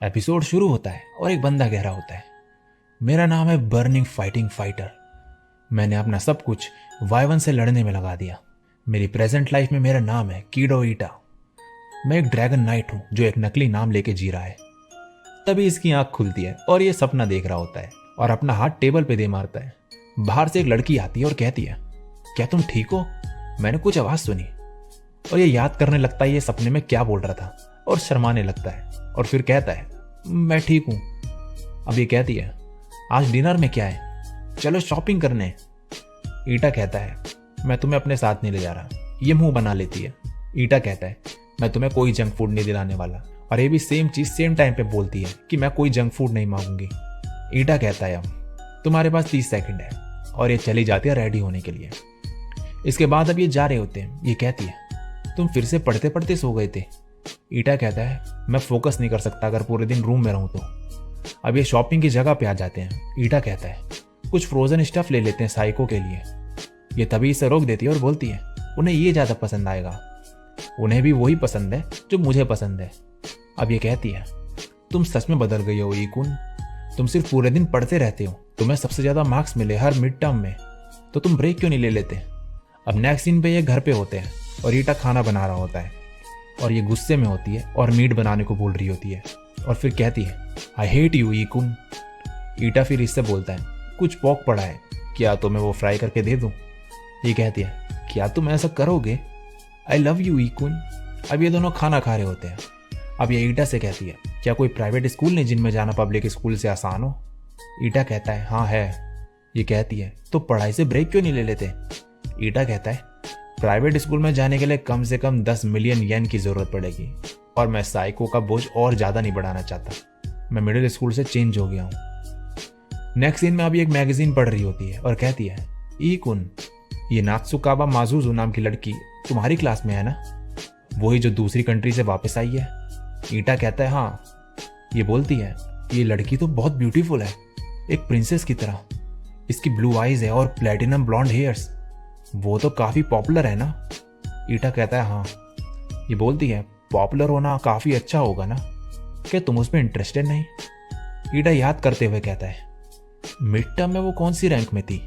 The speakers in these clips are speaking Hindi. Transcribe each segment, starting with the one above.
एपिसोड शुरू होता है और एक बंदा कह रहा होता है, मेरा नाम है बर्निंग फाइटिंग फाइटर। मैंने अपना सब कुछ वाइवन से लड़ने में लगा दिया। मेरी प्रेजेंट लाइफ में मेरा नाम है कीडो ईटा। मैं एक ड्रैगन नाइट हूं जो एक नकली नाम लेके जी रहा है। तभी इसकी आंख खुलती है और ये सपना देख रहा होता है और अपना हाथ टेबल पे दे मारता है। बाहर से एक लड़की आती है और कहती है, क्या तुम ठीक हो? मैंने कुछ आवाज सुनी। और ये याद करने लगता है ये सपने में क्या बोल रहा था और शर्माने लगता है और फिर कहता है, मैं ठीक हूं। अब ये कहती है, आज डिनर में क्या है? चलो शॉपिंग करने। ईटा कहता है, मैं तुम्हें अपने साथ नहीं ले जा रहा। ये मुंह बना लेती है। ईटा कहता है, मैं तुम्हें कोई जंक फूड नहीं दिलाने वाला। और ये भी सेम चीज सेम टाइम पे बोलती है कि मैं कोई जंक फूड नहीं मांगूंगी। ईटा कहता है, अब तुम्हारे पास 30 सेकंड है। और ये चली जाती है रेडी होने के लिए। इसके बाद अब ये जा रहे होते हैं। ये कहती है, तुम फिर से पढ़ते पढ़ते सो गए थे। ईटा कहता है, मैं फोकस नहीं कर सकता अगर पूरे दिन रूम में रहूं तो। अब ये शॉपिंग की जगह पे आ जाते हैं। ईटा कहता है, कुछ फ्रोजन स्टफ ले लेते हैं साइको के लिए। ये तभी इसे रोक देती है और बोलती है, उन्हें ये ज्यादा पसंद आएगा। उन्हें भी वही पसंद है जो मुझे पसंद है। अब ये कहती है, तुम सच में बदल गई हो ईकुन। तुम सिर्फ पूरे दिन पढ़ते रहते हो। तुम्हें सबसे ज्यादा मार्क्स मिले हर मिड टर्म में, तो तुम ब्रेक क्यों नहीं ले लेते? अब नेक्स्ट सीन पे ये घर पे होते हैं और ईटा खाना बना रहा होता है और ये गुस्से में होती है और मीट बनाने को बोल रही होती है और फिर कहती है, आई हेट यू ईकुन। ईटा फिर इससे बोलता है, कुछ पॉक पड़ा है, क्या तुम्हें वो फ्राई करके दे दूं? ये कहती है, क्या तुम ऐसा करोगे? आई लव यू ईकुन। अब ये दोनों खाना खा रहे होते हैं। अब ये ईटा से कहती है, क्या कोई प्राइवेट स्कूल नहीं जिनमें जाना पब्लिक स्कूल से आसान हो? ईटा कहता है, हाँ है। ये कहती है, तो पढ़ाई से ब्रेक क्यों नहीं ले लेते? ईटा कहता है, प्राइवेट स्कूल में जाने के लिए कम से कम 10 मिलियन येन की जरूरत पड़ेगी और मैं साइको का बोझ और ज्यादा नहीं बढ़ाना चाहता। मैं मिडिल स्कूल से चेंज हो गया हूँ। नेक्स्ट सीन में अभी एक मैगजीन पढ़ रही होती है और कहती है, ईकुन, ये नात्सुकावा माजुजू नाम की लड़की तुम्हारी क्लास में है ना? वही जो दूसरी कंट्री से वापस आई है? ईटा कहता है, हाँ। ये बोलती है, ये लड़की तो बहुत ब्यूटीफुल है, एक प्रिंसेस की तरह। इसकी ब्लू आईज है और प्लेटिनम ब्लॉन्ड हेयर्स। वो तो काफी पॉपुलर है ना? ईटा कहता है, हाँ। ये बोलती है, पॉपुलर होना काफी अच्छा होगा ना? क्या तुम उसमें इंटरेस्टेड नहीं? ईटा याद करते हुए कहता है, मिड टर्म में वो कौन सी रैंक में थी?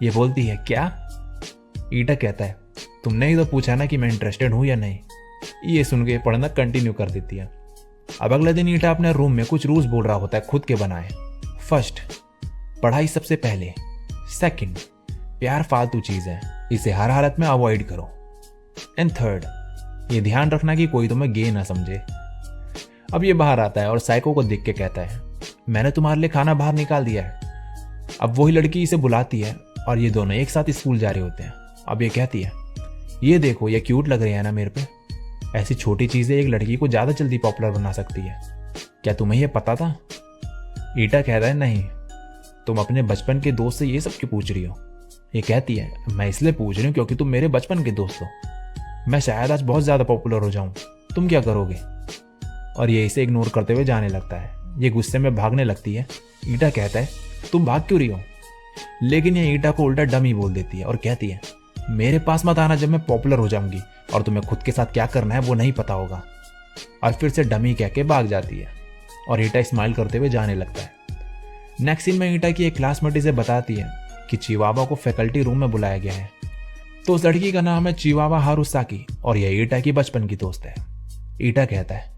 ये बोलती है, क्या? ईटा कहता है, तुमने ही तो पूछा ना कि मैं इंटरेस्टेड हूं या नहीं। ये सुन के पढ़ना कंटिन्यू कर देती है। अब अगले दिन ईटा अपने रूम में कुछ रूल्स बोल रहा होता है खुद के बनाए। फर्स्ट, पढ़ाई सबसे पहले। सेकंड, प्यार फालतू चीज है, इसे हर हालत में अवॉइड करो। एंड थर्ड, ये ध्यान रखना कि कोई तुम्हें गे ना समझे। अब ये बाहर आता है और साइको को देख के कहता है, मैंने तुम्हारे लिए खाना बाहर निकाल दिया है। अब वही लड़की इसे बुलाती है और ये दोनों एक साथ स्कूल जा रहे होते हैं। अब ये कहती है, ये देखो, ये क्यूट लग रही है ना मेरे पे? ऐसी छोटी चीजें एक लड़की को ज्यादा जल्दी पॉपुलर बना सकती है। क्या तुम्हें यह पता था? ईटा कहता है, नहीं। तुम अपने बचपन के दोस्त से ये सब क्यों पूछ रही हो? ये कहती है, मैं इसलिए पूछ रही हूँ क्योंकि तुम मेरे बचपन के दोस्त हो। मैं शायद आज बहुत ज्यादा पॉपुलर हो जाऊं, तुम क्या करोगे? और ये इसे इग्नोर करते हुए जाने लगता है। ये गुस्से में भागने लगती है। ईटा कहता है, तुम भाग क्यों रही हो? लेकिन ये ईटा को उल्टा डमी बोल देती है और कहती है, मेरे पास मत आना जब मैं पॉपुलर हो जाऊंगी और तुम्हें खुद के साथ क्या करना है वो नहीं पता होगा। और फिर से डमी कह के भाग जाती है और ईटा स्माइल करते हुए जाने लगता है। नेक्स्ट सीन में ईटा की एक क्लासमेट इसे बताती है कि चिवावा को फैकल्टी रूम में बुलाया गया है। तो उस लड़की का नाम है चिवावा हारुसाकी और यह ईटा की बचपन की दोस्त है। ईटा कहता है,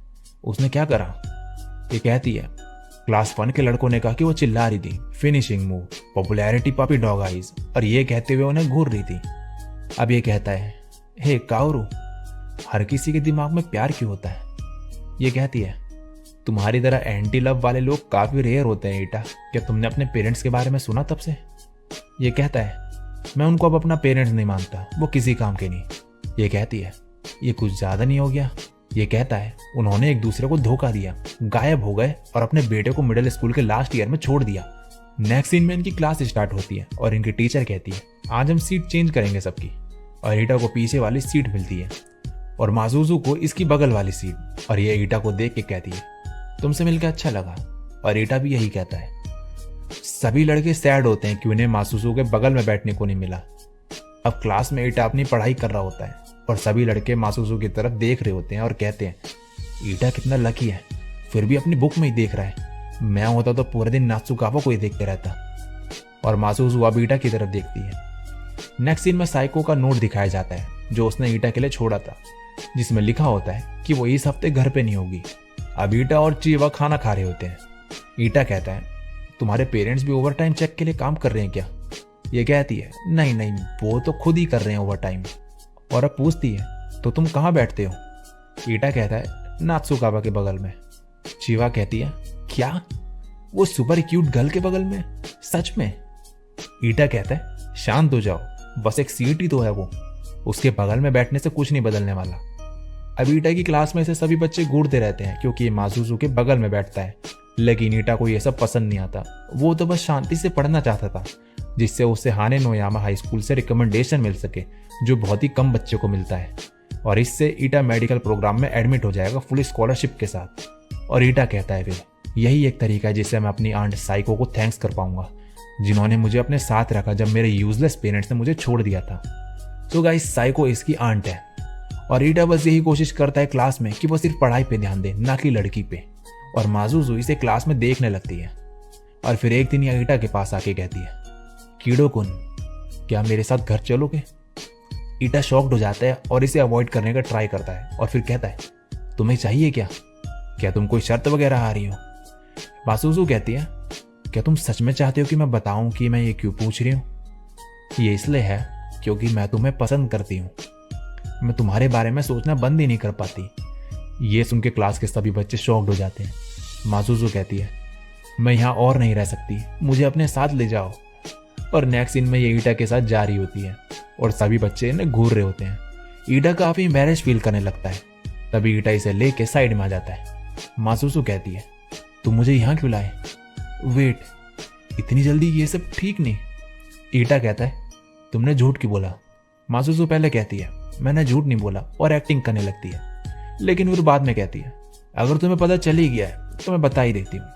उसने क्या करा? ये कहती है, क्लास 1 के लड़कों ने कहा कि वो चिल्ला रही थी, finishing move, popularity puppy dog eyes, और ये कहते हुए उन्हें घूर रही थी। अब ये कहता है, हे काओरू, हर किसी के दिमाग में प्यार क्यों होता है? ये कहती है, तुम्हारी तरह एंटी लव वाले लोग काफी रेयर होते हैं ईटा। क्या तुमने अपने पेरेंट्स के बारे में सुना तब से? ये कहता है, मैं उनको अब अपना पेरेंट्स नहीं मानता, वो किसी काम के नहीं। ये कहती है, ये कुछ ज्यादा नहीं हो गया? ये कहता है, उन्होंने एक दूसरे को धोखा दिया, गायब हो गए और अपने बेटे को मिडिल स्कूल के लास्ट ईयर में छोड़ दिया। नेक्स्ट सीन में इनकी क्लास स्टार्ट होती है और इनकी टीचर कहती है, आज हम सीट चेंज करेंगे सबकी। और ईटा को पीछे वाली सीट मिलती है और माजुजू को इसकी बगल वाली सीट। और ये ईटा को देख के कहती है, तुमसे मिलकर अच्छा लगा। और ईटा भी यही कहता है। सभी लड़के सैड होते हैं कि उन्हें माजुजू के बगल में बैठने को नहीं मिला। अब क्लास में ईटा अपनी पढ़ाई कर रहा होता है और सभी लड़के माजुजू की तरफ देख रहे होते हैं और कहते हैं, ईटा कितना लकी है, फिर भी अपनी बुक में ही देख रहा है। मैं होता तो पूरे दिन नात्सुकावा को ही देखते रहता। और मासूज़ू अब ईटा की तरफ देखती है। नेक्स्ट सीन में साइको का नोट दिखाया जाता है जो उसने ईटा के लिए छोड़ा था, जिसमें लिखा होता है कि वो इस हफ्ते घर पे नहीं होगी। अब ईटा और चीवा खाना खा रहे होते हैं। ईटा कहता है, तुम्हारे पेरेंट्स भी ओवर टाइम चेक के लिए काम कर रहे हैं क्या? ये कहती है, नहीं नहीं, वो तो खुद ही कर रहे हैं ओवर टाइम। और अब पूछती है, तो तुम कहाँ बैठते हो? ईटा कहता है, नात्सुकावा के बगल में। चीवा कहती है, क्या? वो सुपर क्यूट गर्ल के बगल में? सच में? ईटा कहता है, शांत हो जाओ, बस एक सीट ही तो है वो, उसके बगल में बैठने से कुछ नहीं बदलने वाला। अब ईटा की क्लास में से सभी बच्चे घूरते रहते हैं क्योंकि ये मासूज़ू के बगल में बैठता है, लेकिन ईटा को ये सब पसंद नहीं आता। वो तो बस शांति से पढ़ना चाहता था, जिससे उसे हाने नोयामा हाई स्कूल से रिकमेंडेशन मिल सके, जो बहुत ही कम बच्चों को मिलता है। और इससे ईटा मेडिकल प्रोग्राम में एडमिट हो जाएगा फुल स्कॉलरशिप के साथ। और ईटा कहता है, फिर यही एक तरीका है जिससे मैं अपनी आंट साइको को थैंक्स कर पाऊंगा, जिन्होंने मुझे अपने साथ रखा जब मेरे यूजलेस पेरेंट्स ने मुझे छोड़ दिया था। तो गाइस, साइको इसकी आंट है और ईटा बस यही कोशिश करता है क्लास में कि वो सिर्फ पढ़ाई पे ध्यान दे, ना कि लड़की पे। और मासूज़ू इसे क्लास में देखने लगती है। और फिर एक दिन ये ईटा के पास आके कहती है, कीड़ो कुन, क्या मेरे साथ घर चलोगे? ईटा शॉक्ड हो जाता है और इसे अवॉइड करने का ट्राई करता है और फिर कहता है, तुम्हें चाहिए क्या? क्या तुम कोई शर्त वगैरह आ रही हो? मासूज़ू कहती है, क्या तुम सच में चाहते हो कि मैं बताऊं कि मैं ये क्यों पूछ रही हूँ? ये इसलिए है क्योंकि मैं तुम्हें पसंद करती हूँ। मैं तुम्हारे बारे में सोचना बंद ही नहीं कर पाती। ये सुन के क्लास के सभी बच्चे शॉक्ड हो जाते हैं। मासूज़ू कहती है, मैं यहाँ और नहीं रह सकती, मुझे अपने साथ ले जाओ। और नेक्स्ट सीन में ये ईटा के साथ जा रही होती है और सभी बच्चे इन्हें घूर रहे होते हैं। ईटा काफी एम्बैरेस फील करने लगता है। तभी ईटा इसे लेके साइड में आ जाता है। मासूज़ू कहती है, तुम मुझे यहाँ क्यों लाए? वेट, इतनी जल्दी ये सब ठीक नहीं। ईटा कहता है, तुमने झूठ क्यों बोला? मासूज़ू पहले कहती है, मैंने झूठ नहीं बोला, और एक्टिंग करने लगती है। लेकिन फिर बाद में कहती है, अगर तुम्हें पता चल ही गया है तो मैं बता ही देती हूँ।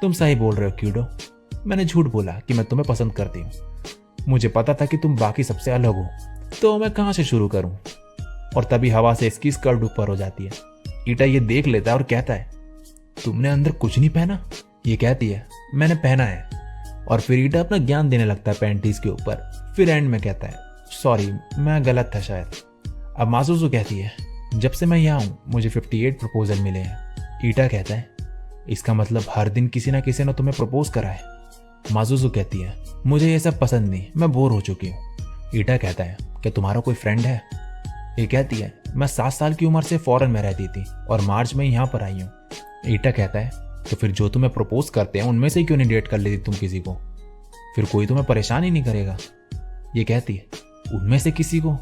तुम सही बोल रहे हो कीड़ो, मैंने झूठ बोला कि मैं तुम्हें पसंद करती हूँ। मुझे पता था कि तुम बाकी सबसे अलग हो, तो मैं कहाँ से शुरू करूँ? और तभी हवा से इसकी स्कर्ट ऊपर हो जाती है। ईटा ये देख लेता है और कहता है, तुमने अंदर कुछ नहीं पहना? ये कहती है, मैंने पहना है। और फिर ईटा अपना ज्ञान देने लगता है पैंटीज के ऊपर। फिर एंड में कहता है, सॉरी, मैं गलत था शायद। अब मासूज़ू कहती है, जब से मैं यहाँ हूँ मुझे 58 प्रपोजल मिले हैं। ईटा कहता है, इसका मतलब हर दिन किसी ना किसी ने तुम्हें प्रपोज करा है? मासूज़ू कहती है, मुझे ये सब पसंद नहीं, मैं बोर हो चुकी हूँ। ईटा कहता है, क्या तुम्हारा कोई फ्रेंड है? ये कहती है, मैं 7 साल की उम्र से फॉरेन में रहती थी और मार्च में यहाँ पर आई हूँ। ईटा कहता है, तो फिर जो तुम्हें प्रपोज करते हैं उनमें से क्यों नहीं डेट कर लेती तुम किसी को? फिर कोई तुम्हें परेशान ही नहीं करेगा। ये कहती है, उनमें से किसी को?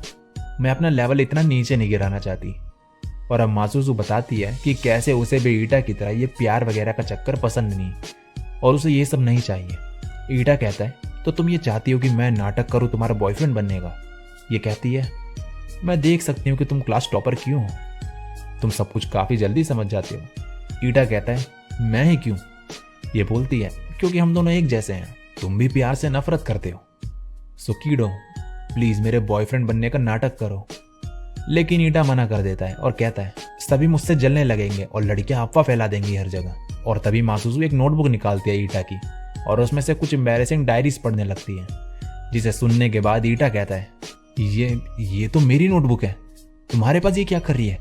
मैं अपना लेवल इतना नीचे नहीं गिराना चाहती। और अब मासूज़ू बताती है कि कैसे उसे भी ईटा की तरह ये प्यार वगैरह का चक्कर पसंद नहीं और उसे ये सब नहीं चाहिए। ईटा कहता है, तो तुम ये चाहती हो कि मैं नाटक करूँ तुम्हारा बॉयफ्रेंड बनने का? ये कहती है, मैं देख सकती हूँ कि तुम क्लास टॉपर क्यों हो, तुम सब कुछ काफ़ी जल्दी समझ जाते हो। ईटा कहता है, मैं ही क्यों? ये बोलती है, क्योंकि हम दोनों एक जैसे हैं, तुम भी प्यार से नफरत करते हो। सो कीड़ो, प्लीज मेरे बॉयफ्रेंड बनने का नाटक करो। लेकिन ईटा मना कर देता है और कहता है, सभी मुझसे जलने लगेंगे और लड़कियां अफवाह फैला देंगी हर जगह। और तभी मासूज़ू एक नोटबुक निकालती है ईटा की और उसमें से कुछ एम्बैरेसिंग डायरीज पढ़ने लगती है, जिसे सुनने के बाद ईटा कहता है, ये तो मेरी नोटबुक है, तुम्हारे पास ये क्या कर रही है?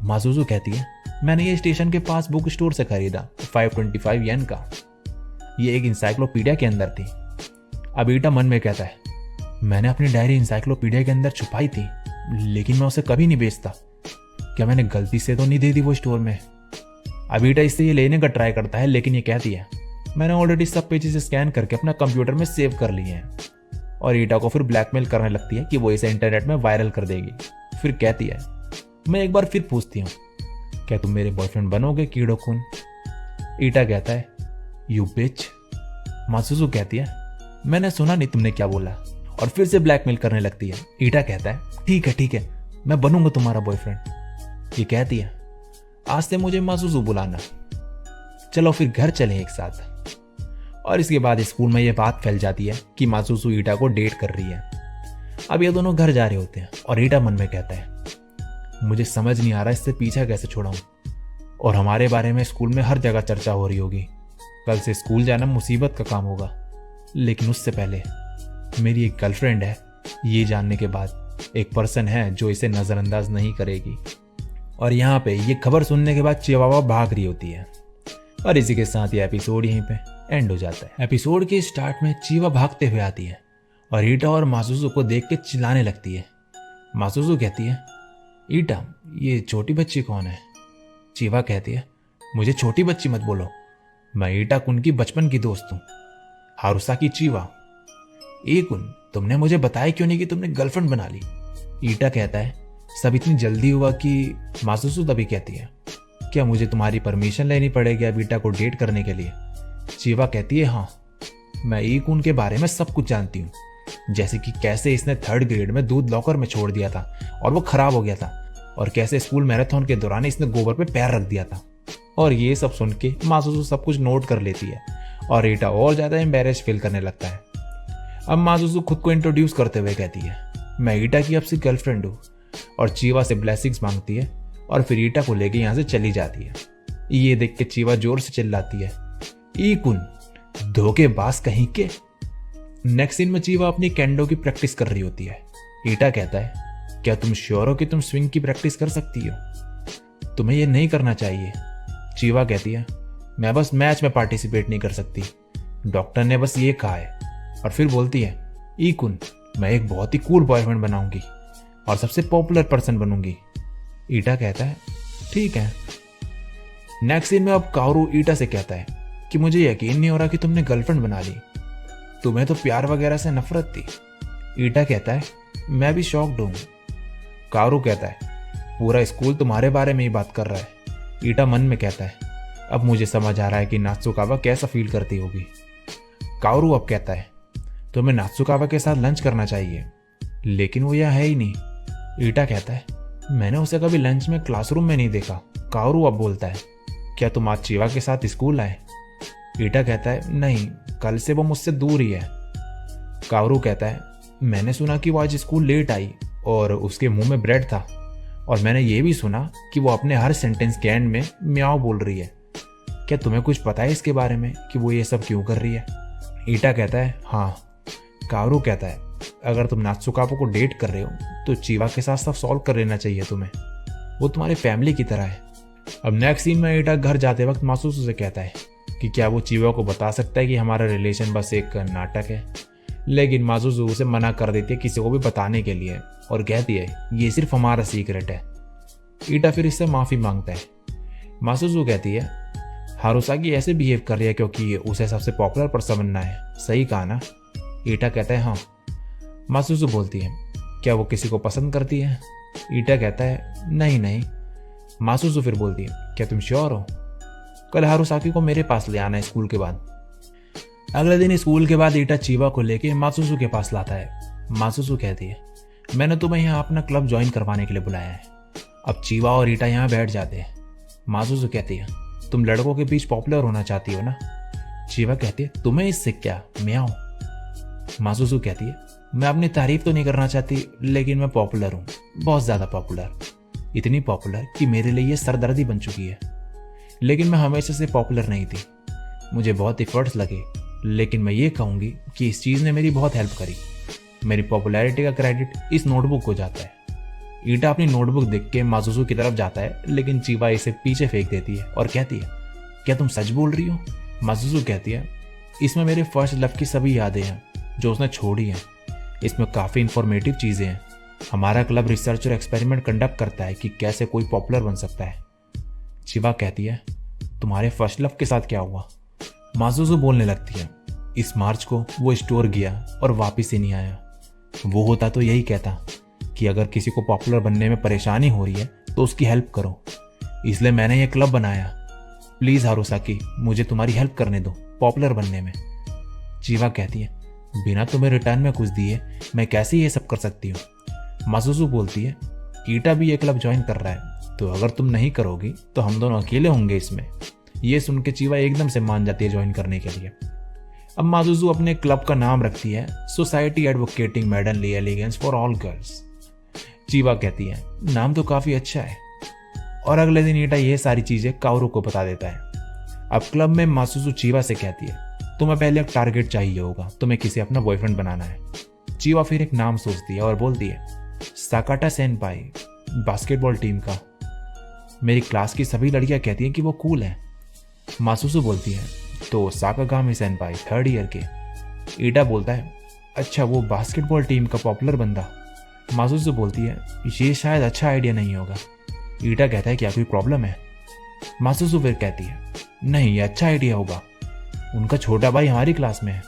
मासूज़ू कहती है, मैंने ये स्टेशन के पास बुक स्टोर से खरीदा, 525 येन का। ये एक इंसाइक्लोपीडिया के अंदर थी। अब ईटा मन में कहता है, मैंने अपनी डायरी इंसाइक्लोपीडिया के अंदर छुपाई थी, लेकिन मैं उसे कभी नहीं बेचता। क्या मैंने गलती से तो नहीं दे दी वो स्टोर में? अब ईटा इससे ये लेने का ट्राई करता है, लेकिन ये कहती है, मैंने ऑलरेडी सब पेजेस स्कैन करके अपना कंप्यूटर में सेव कर लिए हैं। और ईटा को फिर ब्लैकमेल करने लगती है कि वो इसे इंटरनेट में वायरल कर देगी। फिर कहती है, मैं एक बार फिर पूछती हूँ, क्या तुम मेरे बॉयफ्रेंड बनोगे कीड़ो कुन? ईटा कहता है, यू बिच। मासूज़ू कहती है, मैंने सुना नहीं तुमने क्या बोला। और फिर से ब्लैकमेल करने लगती है। ईटा कहता है, ठीक है, मैं बनूंगा तुम्हारा बॉयफ्रेंड। ये कहती है, आज से मुझे मासूज़ू बुलाना, चलो फिर घर चलें एक साथ। और इसके बाद स्कूल में ये बात फैल जाती है कि मासूज़ू ईटा को डेट कर रही है। अब ये दोनों घर जा रहे होते हैं और ईटा मन में कहता है, मुझे समझ नहीं आ रहा इससे पीछा कैसे छुड़ाऊं। और हमारे बारे में स्कूल में हर जगह चर्चा हो रही होगी। कल से स्कूल जाना मुसीबत का काम होगा। लेकिन उससे पहले मेरी एक गर्लफ्रेंड है, ये जानने के बाद एक पर्सन है जो इसे नज़रअंदाज नहीं करेगी। और यहाँ पे ये खबर सुनने के बाद चिवावा भाग रही होती है। और इसी के साथ ये एपिसोड यहीं पे एंड हो जाता है। एपिसोड के स्टार्ट में चीवा भागते हुए आती है और ईटा और मासुसु को देख के चिल्लाने लगती है। मासुसु कहती है, ईटा ये छोटी बच्ची कौन है? चीवा कहती है, मुझे छोटी बच्ची मत बोलो, मैं ईटा कुन की बचपन की दोस्त हूँ, हारुसाकी चीवा। ए कुन, तुमने मुझे बताया क्यों नहीं कि तुमने गर्लफ्रेंड बना ली? ईटा कहता है, सब इतनी जल्दी हुआ कि मासुसु तभी कहती है, क्या मुझे तुम्हारी परमिशन लेनी पड़ेगी अब ईटा को डेट करने के लिए? चीवा कहती है, हाँ, मैं ए कुन के बारे में सब कुछ जानती हूँ, जैसे कि कैसे इसने 3rd ग्रेड में दूध लॉकर में छोड़ दिया था और वो खराब हो गया था, और कैसे स्कूल मैराथन के दौरान इसने गोबर पे पैर रख दिया था। और ये सब सुन के मासुसु सब कुछ नोट कर लेती है और ईटा और ज्यादा एम्बेरेस फील करने लगता है। अब मासुसु खुद को इंट्रोड्यूस करते हुए कहती है, मैं ईटा की अब से गर्लफ्रेंड हूँ, और चीवा से ब्लेसिंग्स मांगती है और फिर ईटा को लेके यहाँ से चली जाती है। ये देख के चीवा जोर से चिल्लाती है, ई कुन, धोखेबाज कहीं के। नेक्स्ट सीन में चीवा अपनी केंडो की प्रैक्टिस कर रही होती है। ईटा कहता है, क्या तुम श्योर हो कि तुम स्विंग की प्रैक्टिस कर सकती हो? तुम्हें यह नहीं करना चाहिए। चीवा कहती है, मैं बस मैच में पार्टिसिपेट नहीं कर सकती, डॉक्टर ने बस ये कहा है। और फिर बोलती है, ई कुन, मैं एक बहुत ही कूल बॉयफ्रेंड बनाऊंगी और सबसे पॉपुलर पर्सन बनूंगी। ईटा कहता है, ठीक है। नेक्स्ट सीन में अब काओरू ईटा से कहता है कि मुझे यकीन नहीं हो रहा कि तुमने गर्लफ्रेंड बना ली, तुम्हें तो प्यार वगैरह से नफरत थी। ईटा कहता है, मैं भी शॉक्ड हूं। काओरू कहता है, पूरा स्कूल तुम्हारे बारे में ही बात कर रहा है। ईटा मन में कहता है, अब मुझे समझ आ रहा है कि नात्सुकावा कैसा फील करती होगी। काओरू अब कहता है, तुम्हें नात्सुकावा के साथ लंच करना चाहिए, लेकिन वो यहाँ है ही नहीं। ईटा कहता है, मैंने उसे कभी लंच में क्लासरूम में नहीं देखा। काओरू अब बोलता है, क्या तुम आज चीवा के साथ स्कूल आए? ईटा कहता है, नहीं, कल से वो मुझसे दूर ही है। काओरू कहता है, मैंने सुना कि वो आज स्कूल लेट आई और उसके मुंह में ब्रेड था, और मैंने ये भी सुना कि वो अपने हर सेंटेंस के एंड में म्याओ बोल रही है। क्या तुम्हें कुछ पता है इसके बारे में कि वो ये सब क्यों कर रही है? ईटा कहता है, हाँ। काओरू कहता है, अगर तुम नात्सुकावा को डेट कर रहे हो तो चीवा के साथ सब सॉल्व कर लेना चाहिए तुम्हें, वो तुम्हारी फैमिली की तरह है। अब नेक्स्ट सीन में ईटा घर जाते वक्त मासुसु से कहता है कि क्या वो चीवा को बता सकता है कि हमारा रिलेशन बस एक नाटक है, लेकिन मासुसु उसे मना कर देती है किसी को भी बताने के लिए और कहती है ये सिर्फ हमारा सीक्रेट है। ईटा फिर इससे माफी मांगता है। मासुसु कहती है, हारुसाकी ऐसे बिहेव कर रही है क्योंकि उसे सबसे पॉपुलर पर्सन बनना है, सही कहा ना? ईटा कहता है, हाँ। मासुसु बोलती है, क्या वो किसी को पसंद करती है? ईटा कहता है, नहीं नहीं। मासुसु फिर बोलती है, क्या तुम श्योर हो? कल हारुसाकी को मेरे पास ले आना है स्कूल के बाद। अगले दिन स्कूल के बाद ईटा चीवा को लेके मासुसु के पास लाता है। मासुसु कहती है, मैंने तुम्हें यहाँ अपना क्लब ज्वाइन करवाने के लिए बुलाया है। अब चीवा और ईटा यहाँ बैठ जाते हैं। मासुसु कहती है, तुम लड़कों के बीच पॉपुलर होना चाहती हो ना? चीवा कहती है, तुम्हें इससे क्या, म्याओ। मासुसु कहती है, मैं अपनी तारीफ तो नहीं करना चाहती, लेकिन मैं पॉपुलर हूँ, बहुत ज्यादा पॉपुलर, इतनी पॉपुलर कि मेरे लिए ये सरदर्दी बन चुकी है। लेकिन मैं हमेशा से पॉपुलर नहीं थी, मुझे बहुत एफर्ट्स लगे, लेकिन मैं ये कहूँगी कि इस चीज़ ने मेरी बहुत हेल्प करी। मेरी पॉपुलैरिटी का क्रेडिट इस नोटबुक को जाता है। ईटा अपनी नोटबुक देख के मासुसु की तरफ जाता है, लेकिन चीवा इसे पीछे फेंक देती है और कहती है, क्या तुम सच बोल रही हो? मासुसु कहती है, इसमें मेरे फर्स्ट लव की सभी यादें हैं जो उसने छोड़ी हैं। इसमें काफ़ी इंफॉर्मेटिव चीज़ें हैं। हमारा क्लब रिसर्च और एक्सपेरिमेंट कंडक्ट करता है कि कैसे कोई पॉपुलर बन सकता है। चीवा कहती है, तुम्हारे फर्स्ट लव के साथ क्या हुआ? मासुसु बोलने लगती है, इस मार्च को वो स्टोर गया और वापस ही नहीं आया। वो होता तो यही कहता कि अगर किसी को पॉपुलर बनने में परेशानी हो रही है तो उसकी हेल्प करो, इसलिए मैंने ये क्लब बनाया। प्लीज़ हारुसाकी, मुझे तुम्हारी हेल्प करने दो पॉपुलर बनने में। चीवा कहती है, बिना तुम्हें रिटर्न में कुछ दिए मैं कैसे ये सब कर सकती हूँ? मासुसु बोलती है, ईटा भी ये क्लब ज्वाइन कर रहा है, तो अगर तुम नहीं करोगी तो हम दोनों अकेले होंगे इसमें। ये सुन के चीवा एकदम से मान जाती है ज्वाइन करने के लिए। अब मासुसु अपने क्लब का नाम रखती है society advocating maidenly elegance for all girls. चीवा कहती है, नाम तो काफी अच्छा है और अगले दिन ईटा ये सारी चीजें काओरू को बता देता है। अब क्लब में मासुसु चीवा से कहती है, तुम्हें पहले एक टारगेट चाहिए होगा, तुम्हें किसी अपना बॉयफ्रेंड बनाना है। चीवा फिर एक नाम सोचती है और बोलती है, साकाटा सेनपाई, बास्केटबॉल टीम का। मेरी क्लास की सभी लड़कियां कहती हैं कि वो कूल है। मासुसु बोलती है, तो साकागामी सेनपाई 3rd ईयर के। ईटा बोलता है, अच्छा वो बास्केटबॉल टीम का पॉपुलर बंदा। मासुसु बोलती है, ये शायद अच्छा आइडिया नहीं होगा। ईटा कहता है, क्या कोई प्रॉब्लम है? मासुसु फिर कहती है, नहीं ये अच्छा आइडिया होगा, उनका छोटा भाई हमारी क्लास में है,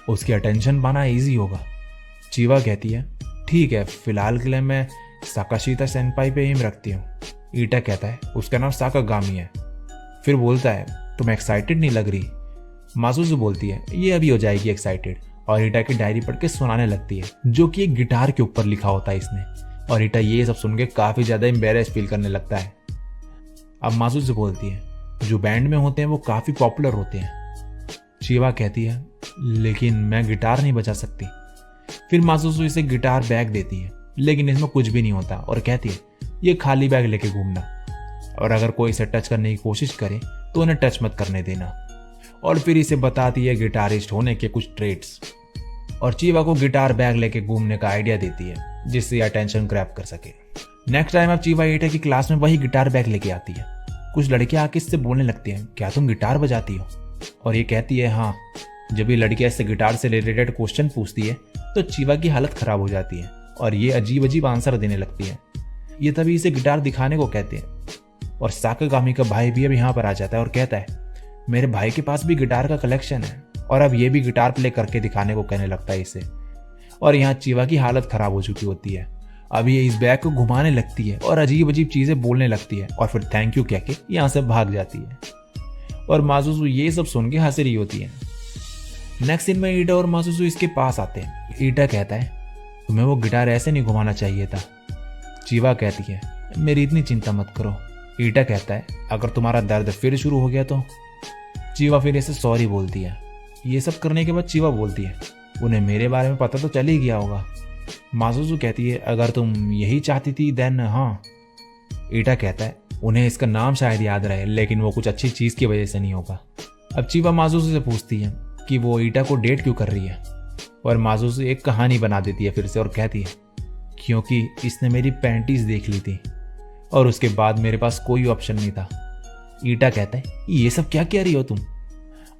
उसकी अटेंशन पाना ईजी होगा। चीवा कहती है, ठीक है, फिलहाल के लिए मैं साकाशिता सेनपाई पे एम रखती हूँ। ईटा कहता है, उसका नाम साकागामी है। फिर बोलता है, तुम एक्साइटेड नहीं लग रही? मासुसु बोलती है, ये अभी हो जाएगी एक्साइटेड, और ईटा की डायरी पढ़ के सुनाने लगती है, जो कि एक गिटार के ऊपर लिखा होता है इसने। और ईटा ये सब सुन के काफी ज्यादा एम्बेरेस फील करने लगता है। अब मासुसु बोलती है, जो बैंड में होते हैं वो काफी पॉपुलर होते हैं। चीवा कहती है, लेकिन मैं गिटार नहीं बजा सकती। फिर मासुसु इसे गिटार बैग देती है, लेकिन इसमें कुछ भी नहीं होता, और कहती है, ये खाली बैग लेके घूमना, और अगर कोई इसे टच करने की कोशिश करे तो उन्हें टच मत करने देना। और फिर इसे बताती है गिटारिस्ट होने के कुछ ट्रेड्स, और चीवा को गिटार बैग लेके घूमने का आइडिया देती है, जिससे अटेंशन ग्रैब कर सके। नेक्स्ट टाइम अब चीवा ईटा की क्लास में वही गिटार बैग लेके आती है। कुछ लड़कियां आके इससे बोलने लगती हैं, क्या तुम गिटार बजाती हो? और ये कहती है, हाँ। जब ये लड़कियां इससे गिटार से रिलेटेड क्वेश्चन पूछती है तो चीवा की हालत खराब हो जाती है, और ये अजीब अजीब आंसर देने लगती है। ये तभी इसे गिटार दिखाने को कहते हैं, और साकागामी का भाई भी अब यहाँ पर आ जाता है और कहता है, मेरे भाई के पास भी गिटार का कलेक्शन है। और अब ये भी गिटार प्ले करके दिखाने को कहने लगता है इसे। और यहाँ चीवा की हालत खराब हो चुकी होती है। अब ये इस बैग को घुमाने लगती है और अजीब अजीब चीजें बोलने लगती है, और फिर थैंक यू कह के यहाँ से भाग जाती है। और मासुसु ये सब सुन के हंस रही होती है। नेक्स्ट सीन में ईटा और मासुसु इसके पास आते हैं। ईटा कहता है, तुम्हें वो गिटार ऐसे नहीं घुमाना चाहिए था। चीवा कहती है, मेरी इतनी चिंता मत करो। ईटा कहता है, अगर तुम्हारा दर्द फिर शुरू हो गया तो? चीवा फिर इसे सॉरी बोलती है। ये सब करने के बाद चीवा बोलती है, उन्हें मेरे बारे में पता तो चल ही गया होगा। मासुसु कहती है, अगर तुम यही चाहती थी देन हाँ। ईटा कहता है, उन्हें इसका नाम शायद याद रहे, लेकिन वो कुछ अच्छी चीज की वजह से नहीं होगा। अब चीवा मासुसु से पूछती है कि वो ईटा को डेट क्यों कर रही है, और मासुसु एक कहानी बना देती है फिर से, और कहती है, क्योंकि इसने मेरी पैंटीज देख ली थी और उसके बाद मेरे पास कोई ऑप्शन नहीं था। ईटा कहता है, ये सब क्या कह रही हो तुम?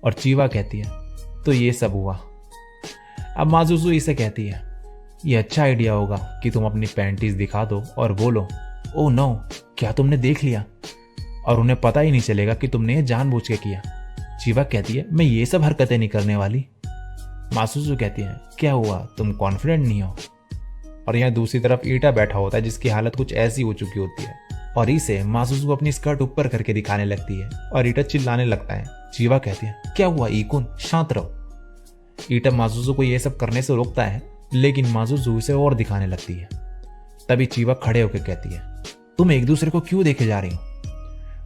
और चीवा कहती है, तो ये सब हुआ। अब मासुसु इसे कहती है, ये अच्छा आइडिया होगा कि तुम अपनी पैंटीज दिखा दो और बोलो, ओह नो, क्या तुमने देख लिया? और उन्हें पता ही नहीं चलेगा कि तुमने ये जानबूझ के किया। चीवा कहती है, मैं ये सब हरकतें नहीं करने वाली। मासुसु कहती है, क्या हुआ, तुम कॉन्फिडेंट नहीं हो? और यहाँ दूसरी तरफ ईटा बैठा होता है, जिसकी हालत कुछ ऐसी हो चुकी होती है, और इसे मासुसु अपनी स्कर्ट ऊपर करके दिखाने लगती है, और ईटा चिल्लाने लगता है। चीवा कहती है, क्या हुआ ईकुन, शांत रहो। ईटा मासुसु को ये सब करने से रोकता है, लेकिन मासुसु इसे और दिखाने लगती है। तभी चीवा खड़े होकर कहती है, तुम एक दूसरे को क्यों देखे जा रही हो?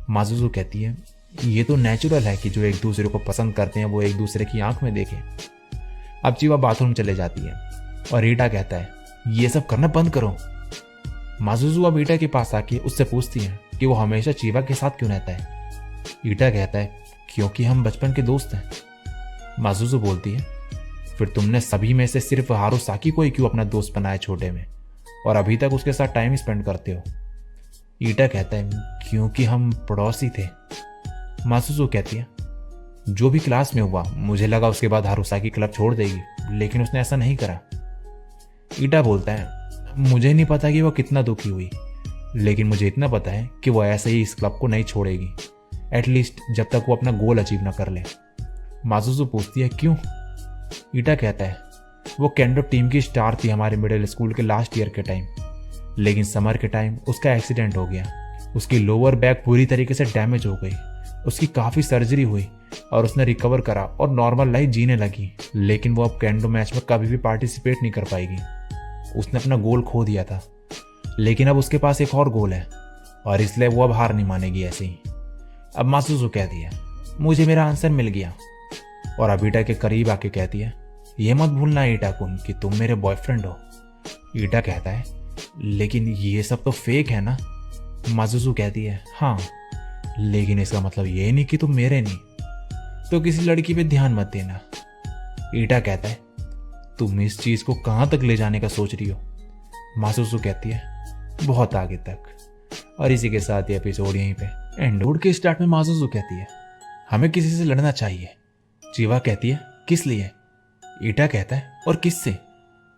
मासुसु कहती है, ये तो नेचुरल है कि जो एक दूसरे को पसंद करते हैं वो एक दूसरे की आंख में देखें। अब चीवा बाथरूम चले जाती है, और ईटा कहता है, ये सब करना बंद करो। मासुसु अब ईटा के पास आके उससे पूछती है कि वो हमेशा चीवा के साथ क्यों रहता है। ईटा कहता है, क्योंकि हम बचपन के दोस्त हैं। मासुसु बोलती है, फिर तुमने सभी में से सिर्फ हारुसाकी को ही क्यों अपना दोस्त बनाया छोटे में, और अभी तक उसके साथ टाइम स्पेंड करते हो? ईटा कहता है, क्योंकि हम पड़ोसी थे। मासुसु कहती है, जो भी क्लास में हुआ, मुझे लगा उसके बाद हारुसाकी क्लब छोड़ देगी, लेकिन उसने ऐसा नहीं करा। ईटा बोलता है, मुझे नहीं पता कि वो कितना दुखी हुई, लेकिन मुझे इतना पता है कि वो ऐसे ही इस क्लब को नहीं छोड़ेगी, एटलीस्ट जब तक वो अपना गोल अचीव ना कर ले। मासुसु पूछती है, क्यों? ईटा कहता है, वो केंडो टीम की स्टार थी हमारे मिडिल स्कूल के लास्ट ईयर के टाइम, लेकिन समर के टाइम उसका एक्सीडेंट हो गया। उसकी लोअर बैक पूरी तरीके से डैमेज हो गई, उसकी काफ़ी सर्जरी हुई, और उसने रिकवर करा और नॉर्मल लाइफ जीने लगी, लेकिन वो अब केंडो मैच में कभी भी पार्टिसिपेट नहीं कर पाएगी। उसने अपना गोल खो दिया था, लेकिन अब उसके पास एक और गोल है, और इसलिए वो अब हार नहीं मानेगी ऐसे ही। अब मासुसु कहती है, मुझे मेरा आंसर मिल गया, और अब ईटा के करीब आके कहती है, ये मत भूलना ईटा कुन कि तुम मेरे बॉयफ्रेंड हो। ईटा कहता है, लेकिन ये सब तो फेक है ना? माजुजू कहती है हाँ, लेकिन इसका मतलब ये नहीं कि तुम मेरे नहीं, तो किसी लड़की पे ध्यान मत देना। ईटा कहता है तुम इस चीज को कहां तक ले जाने का सोच रही हो? माजुजू कहती है बहुत आगे तक। और इसी के साथ ये एपिसोड यहीं पे एंड। रोड के स्टार्ट में माजुजू कहती है हमें किसी से लड़ना चाहिए। चीवा कहती है किस लिए? ईटा कहता है और किससे?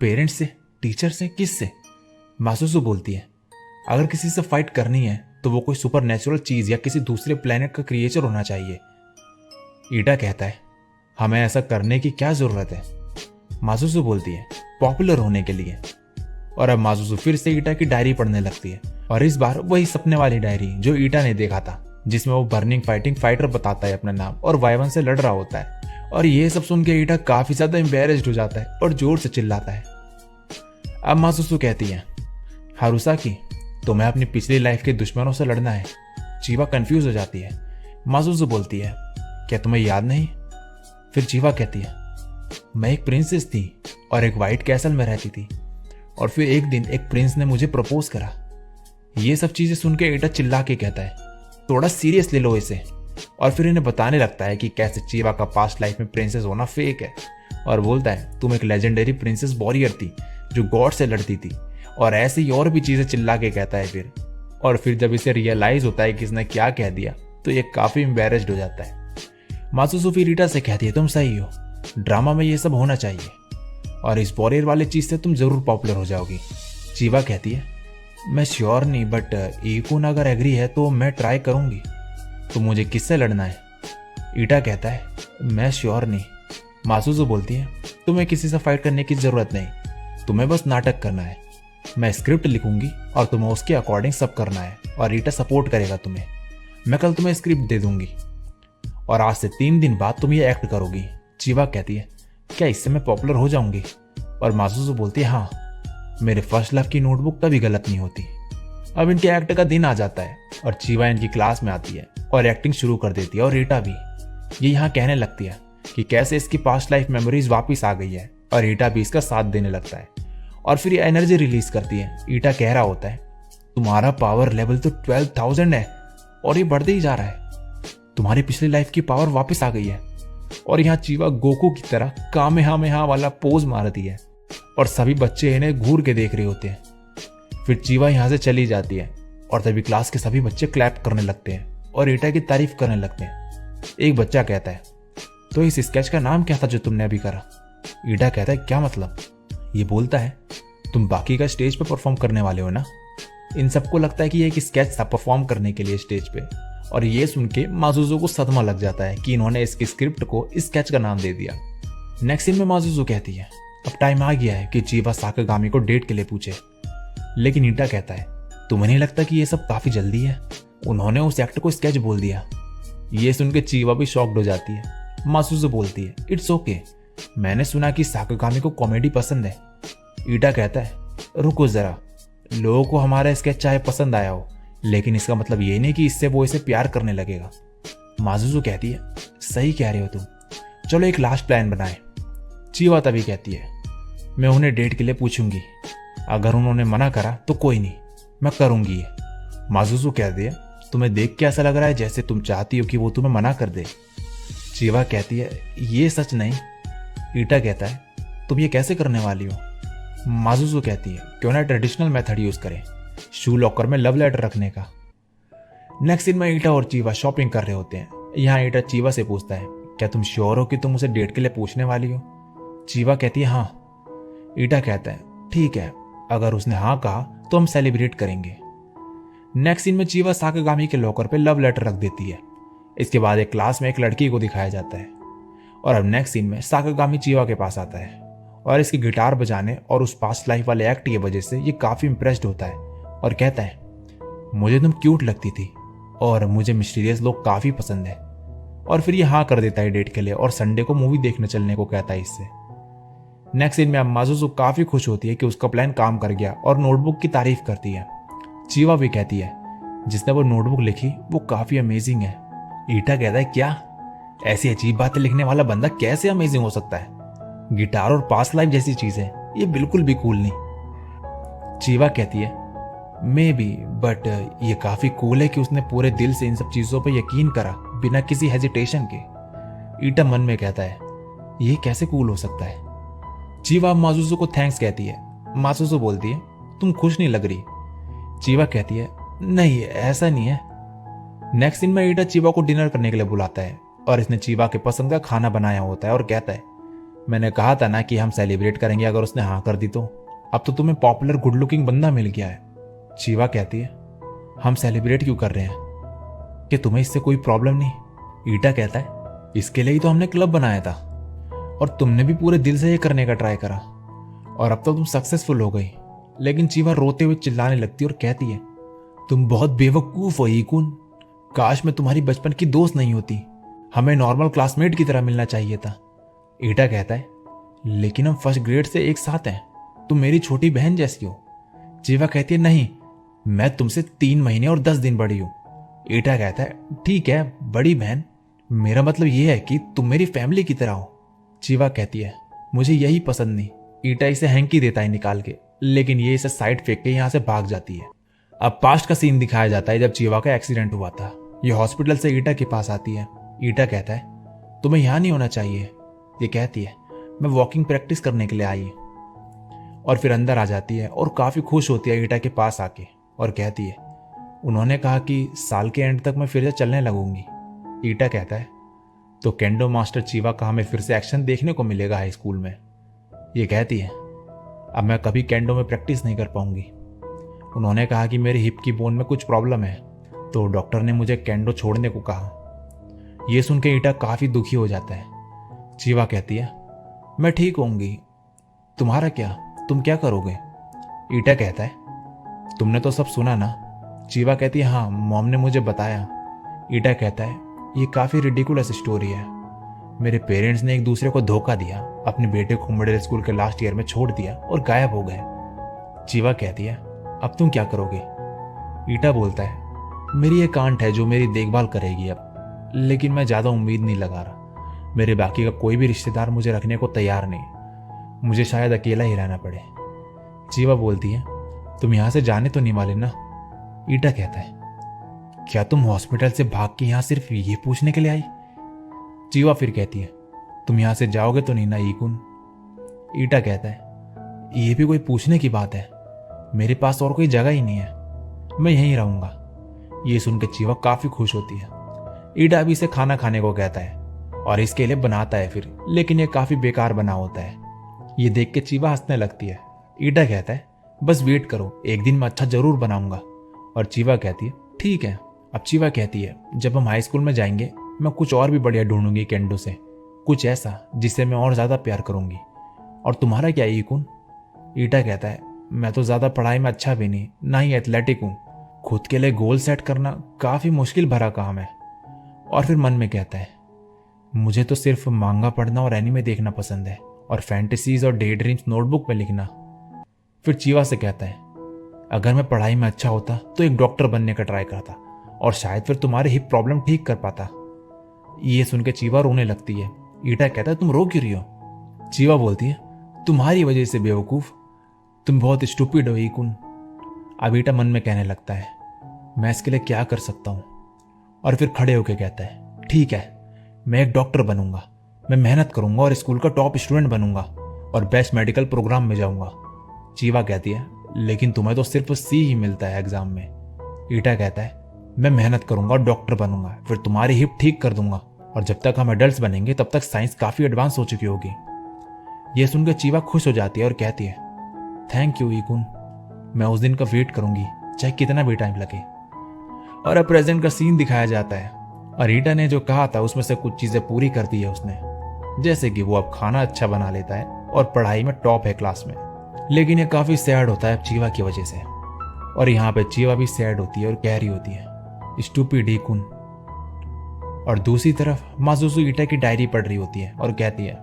पेरेंट्स से, टीचर से, किससे? माजुजू बोलती है अगर किसी से फाइट करनी है तो वो कोई सुपर नेचुरल चीज या किसी दूसरे प्लेनेट का क्रिएचर होना चाहिए। ईटा कहता है हमें ऐसा करने की क्या जरूरत है? माजुजू बोलती है पॉपुलर होने के लिए। और अब माजुजू फिर से ईटा की डायरी पढ़ने लगती है, और इस बार वही सपने वाली डायरी जो ईटा ने देखा था, जिसमें वो बर्निंग फाइटिंग फाइटर बताता है अपना नाम और वाइवन से लड़ रहा होता है। और ये सब सुन के ईटा काफी ज्यादा एम्बेरेस्ड हो जाता है और जोर से चिल्लाता है। अब माजुजू कहती है हारुसाकी तुम्हें अपनी पिछली लाइफ के दुश्मनों से लड़ना है। चीवा कंफ्यूज हो जाती है। माजुजू बोलती है क्या तुम्हें याद नहीं? फिर चीवा कहती है मैं एक प्रिंसेस थी और एक वाइट कैसल में रहती थी, और फिर एक दिन एक प्रिंस ने मुझे प्रपोज करा। ये सब चीजें सुन के ईटा चिल्ला के कहता है थोड़ा सीरियस ले लो इसे। और फिर इन्हें बताने लगता है कि कैसे चीवा का पास्ट लाइफ में प्रिंसेस होना फेक है, और बोलता है तुम एक लेजेंडरी प्रिंसेस वॉरियर थी जो गॉड से लड़ती थी, और ऐसे ही और भी चीजें चिल्ला के कहता है फिर। और फिर जब इसे रियलाइज होता है कि इसने क्या कह दिया तो ये काफी एम्बेरेस्ड हो जाता है। माजुजू फिर ईटा से कहती है तुम सही हो, ड्रामा में ये सब होना चाहिए, और इस वॉरियर वाले चीज से तुम जरूर पॉपुलर हो जाओगी। चीवा कहती है मैं श्योर नहीं, बट ईकुन अगर एग्री है तो मैं ट्राई करूंगी। तो मुझे किससे लड़ना है? ईटा कहता है मैं श्योर नहीं। माजुजू बोलती है तुम्हें किसी से फाइट करने की जरूरत नहीं, तुम्हें बस नाटक करना है। मैं स्क्रिप्ट लिखूंगी और तुम्हें उसके अकॉर्डिंग सब करना है, और ईटा सपोर्ट करेगा तुम्हें। मैं कल तुम्हें स्क्रिप्ट दे दूंगी और आज से 3 दिन बाद तुम ये एक्ट करोगी। चीवा कहती है क्या इससे मैं पॉपुलर हो जाऊंगी? और माजुजू बोलती है हाँ, मेरे फर्स्ट लव की नोटबुक कभी गलत नहीं होती। अब इनके एक्ट का दिन आ जाता है और चीवा इनकी क्लास में आती है और एक्टिंग शुरू कर देती है, और ईटा भी। ये यहाँ कहने लगती है कि कैसे इसकी पास्ट लाइफ मेमोरीज वापस आ गई है, और ईटा भी इसका साथ देने लगता है। और फिर ये एनर्जी रिलीज करती है। ईटा कह रहा होता है तुम्हारा पावर लेवल तो 12,000 है और ये बढ़ते ही जा रहा है। तुम्हारी पिछली लाइफ की पावर वापस आ गई है। और यहाँ चीवा गोकू की तरह कामेहामेहा वाला पोज मारती है, और सभी बच्चे इन्हें घूर के देख रहे होते हैं। फिर चीवा यहाँ से चली जाती है, और तभी क्लास के सभी बच्चे क्लैप करने लगते हैं और ईटा की तारीफ करने लगते हैं। एक बच्चा कहता है तो इस स्केच का नाम क्या था जो तुमने अभी करा? ईटा कहता है क्या मतलब? ये बोलता है तुम बाकी का स्टेज पे परफॉर्म करने वाले हो ना। इन सबको लगता है कि ये एक स्केच था परफॉर्म करने के लिए स्टेज पे, और ये सुन के माजुजू को सदमा लग जाता है कि इन्होंने इसकी स्क्रिप्ट को स्केच का नाम दे दिया। नेक्स्ट सीन में माजुजू कहती है अब टाइम आ गया है कि चीवा साकागामी को डेट के लिए पूछे। लेकिन ईटा कहता है तुम्हें नहीं लगता कि ये सब काफी जल्दी है? उन्होंने उस एक्ट को स्केच बोल दिया। ये सुन के चीवा भी शॉक्ड हो जाती है। माजुजू बोलती है इट्स ओके, मैंने सुना कि साकागामी को कॉमेडी पसंद है। ईटा कहता है रुको जरा, लोगों को हमारा स्केच चाहे पसंद आया हो, लेकिन इसका मतलब ये नहीं कि इससे वो इसे प्यार करने लगेगा। माजुजू कहती है सही कह रहे हो तुम, चलो एक लास्ट प्लान बनाए। चीवा तभी कहती है मैं उन्हें डेट के लिए पूछूंगी, अगर उन्होंने मना करा तो कोई नहीं, मैं करूंगी ये। माजुजू कहती है तुम्हें देख के ऐसा लग रहा है जैसे तुम चाहती हो कि वो तुम्हें मना कर दे। चीवा कहती है ये सच नहीं। ईटा कहता है तुम ये कैसे करने वाली हो? माजुजू कहती है क्यों ना ट्रेडिशनल मेथड यूज करें, शू लॉकर में लव लेटर रखने का। नेक्स्ट सीन में ईटा और चीवा शॉपिंग कर रहे होते हैं। यहाँ ईटा चीवा से पूछता है क्या तुम श्योर हो कि तुम उसे डेट के लिए पूछने वाली हो? चीवा कहती है हाँ। ईटा कहता है ठीक है, अगर उसने हाँ कहा तो हम सेलिब्रेट करेंगे। नेक्स्ट सीन में चीवा साकागामी के लॉकर पे लव लेटर रख देती है। इसके बाद एक क्लास में एक लड़की को दिखाया जाता है, और अब नेक्स्ट सीन में साकागामी चीवा के पास आता है, और इसकी गिटार बजाने और उस पास्ट लाइफ वाले एक्ट की वजह से ये काफी इंप्रेस्ड होता है और कहता है मुझे तुम क्यूट लगती थी और मुझे मिस्टीरियस लोग काफी पसंद है। और फिर ये हाँ कर देता है डेट के लिए, और संडे को मूवी देखने चलने को कहता है इससे। नेक्स्ट सीन में अब माजुजू काफी खुश होती है कि उसका प्लान काम कर गया, और नोटबुक की तारीफ करती है। चीवा भी कहती है जिसने वो नोटबुक लिखी वो काफी अमेजिंग है। ईटा कहता है क्या, ऐसी अजीब बातें लिखने वाला बंदा कैसे अमेजिंग हो सकता है? गिटार और पास्ट लाइफ जैसी चीजें ये बिल्कुल भी कूल नहीं। चीवा कहती है मे बी, बट ये काफी कूल है कि उसने पूरे दिल से इन सब चीजों पर यकीन करा बिना किसी हेजिटेशन के। ईटा मन में कहता है, ये कैसे कूल हो सकता है। चीवा माजुजू को थैंक्स कहती है। माजुजू बोलती है, तुम खुश नहीं लग रही। चीवा कहती है, नहीं ऐसा नहीं है। नेक्स्ट दिन में ईटा चीवा को डिनर करने के लिए बुलाता है और इसने चीवा के पसंद का खाना बनाया होता है और कहता है, मैंने कहा था ना कि हम सेलिब्रेट करेंगे अगर उसने हाँ कर दी तो। अब तो तुम्हें पॉपुलर गुड लुकिंग बंदा मिल गया है। चीवा कहती है, हम सेलिब्रेट क्यों कर रहे हैं, कि तुम्हें इससे कोई प्रॉब्लम नहीं। ईटा कहता है, इसके लिए ही तो हमने क्लब बनाया था और तुमने भी पूरे दिल से ये करने का ट्राई करा और अब तो तुम सक्सेसफुल हो गई। लेकिन चीवा रोते हुए चिल्लाने लगती और कहती है, तुम बहुत बेवकूफ हो ईकुन, काश मैं तुम्हारी बचपन की दोस्त नहीं होती, हमें नॉर्मल क्लासमेट की तरह मिलना चाहिए था। ईटा कहता है, लेकिन हम फर्स्ट ग्रेड से एक साथ हैं, तुम मेरी छोटी बहन जैसी हो। चीवा कहती है, नहीं, मैं तुमसे 3 महीने और 10 दिन बड़ी हूं। ईटा कहता है, ठीक है बड़ी बहन, मेरा मतलब यह है कि तुम मेरी फैमिली की तरह हो। चीवा कहती है, मुझे यही पसंद नहीं। ईटा इसे हैंकी देता है निकाल के, लेकिन ये इसे साइड फेंक के यहां से भाग जाती है। अब पास्ट का सीन दिखाया जाता है जब चीवा का एक्सीडेंट हुआ था। ये हॉस्पिटल से ईटा के पास आती है। ईटा कहता है, तुम्हें यहां नहीं होना चाहिए। ये कहती है, मैं वॉकिंग प्रैक्टिस करने के लिए आई। और फिर अंदर आ जाती है और काफी खुश होती है ईटा के पास आके और कहती है, उन्होंने कहा कि साल के एंड तक मैं फिर से चलने लगूंगी। ईटा कहता है, तो केंडो मास्टर चीवा का हमें फिर से एक्शन देखने को मिलेगा हाई स्कूल में। ये कहती है, अब मैं कभी केंडो में प्रैक्टिस नहीं कर पाऊंगी। उन्होंने कहा कि मेरी हिप की बोन में कुछ प्रॉब्लम है, तो डॉक्टर ने मुझे केंडो छोड़ने को कहा। यह सुन के ईटा काफी दुखी हो जाता है। चीवा कहती है, मैं ठीक होंगी, तुम्हारा क्या, तुम क्या करोगे। ईटा कहता है, तुमने तो सब सुना ना। चीवा कहती है, हाँ मॉम ने मुझे बताया। ईटा कहता है, ये काफी रिडिकुलस स्टोरी है। मेरे पेरेंट्स ने एक दूसरे को धोखा दिया, अपने बेटे को मिडिल स्कूल के लास्ट ईयर में छोड़ दिया और गायब हो गए। चीवा कहती है, अब तुम क्या करोगे। ईटा बोलता है, मेरी एक आंट है जो मेरी देखभाल करेगी अब, लेकिन मैं ज्यादा उम्मीद नहीं लगा रहा। मेरे बाकी का कोई भी रिश्तेदार मुझे रखने को तैयार नहीं, मुझे शायद अकेला ही रहना पड़े। चीवा बोलती है, तुम यहां से जाने तो नहीं वाले ना। ईटा कहता है, क्या तुम हॉस्पिटल से भाग के यहां सिर्फ ये पूछने के लिए आई। चीवा फिर कहती है, तुम यहां से जाओगे तो नहीं ना ईकुन। ईटा कहता है, ये भी कोई पूछने की बात है, मेरे पास और कोई जगह ही नहीं है, मैं यहीं रहूंगा। ये सुन के चीवा काफी खुश होती है। ईटा भी इसे खाना खाने को कहता है और इसके लिए बनाता है फिर, लेकिन ये काफी बेकार बना होता है। ये देख के चीवा हंसने लगती है। ईटा कहता है, बस वेट करो, एक दिन मैं अच्छा जरूर बनाऊंगा। और चीवा कहती है, ठीक है। अब चीवा कहती है, जब हम हाई स्कूल में जाएंगे मैं कुछ और भी बढ़िया ढूंढूंगी केंडो से, कुछ ऐसा जिससे मैं और ज्यादा प्यार करूंगी। और तुम्हारा क्या ईकुन। ईटा कहता है, मैं तो ज्यादा पढ़ाई में अच्छा भी नहीं, ना ही एथलेटिक हूं। खुद के लिए गोल सेट करना काफी मुश्किल भरा काम है। और फिर मन में कहता है, मुझे तो सिर्फ मांगा पढ़ना और एनीमे देखना पसंद है और फैंटेसीज और डे ड्रीम्स नोटबुक में लिखना। फिर चीवा से कहता है, अगर मैं पढ़ाई में अच्छा होता तो एक डॉक्टर बनने का ट्राई करता और शायद फिर तुम्हारी हिप प्रॉब्लम ठीक कर पाता। ये सुन के चीवा रोने लगती है। ईटा कहता है, तुम रो क्यों रही हो। चीवा बोलती है, तुम्हारी वजह से बेवकूफ, तुम बहुत स्टूपिड हो ईकुन। अब ईटा मन में कहने लगता है, मैं इसके लिए क्या कर सकता हूं। और फिर खड़े होकर कहता है, ठीक है, मैं एक डॉक्टर बनूंगा, मैं मेहनत करूंगा और स्कूल का टॉप स्टूडेंट बनूंगा और बेस्ट मेडिकल प्रोग्राम में जाऊंगा। चीवा कहती है, लेकिन तुम्हें तो सिर्फ सी ही मिलता है एग्जाम में। ईटा कहता है, मैं मेहनत करूंगा और डॉक्टर बनूंगा, फिर तुम्हारी हिप ठीक कर दूंगा और जब तक हम एडल्ट्स बनेंगे तब तक साइंस काफी एडवांस हो चुकी होगी। यह सुनकर चीवा खुश हो जाती है और कहती है, थैंक यू ईकुन, मैं उस दिन का वेट करूंगी चाहे कितना भी टाइम लगे। और अब प्रेजेंट का सीन दिखाया जाता है और ईटा ने जो कहा था उसमें से कुछ चीजें पूरी कर दी है उसने, जैसे कि वो अब खाना अच्छा बना लेता है और पढ़ाई में टॉप है क्लास में। लेकिन ये काफी सैड होता है चीवा की वजह से। और यहाँ पे चीवा भी सैड होती है और कह रही होती है, स्टूपिड ईकुन। और दूसरी तरफ माजुसु ईटा की डायरी पढ़ रही होती है और कहती है,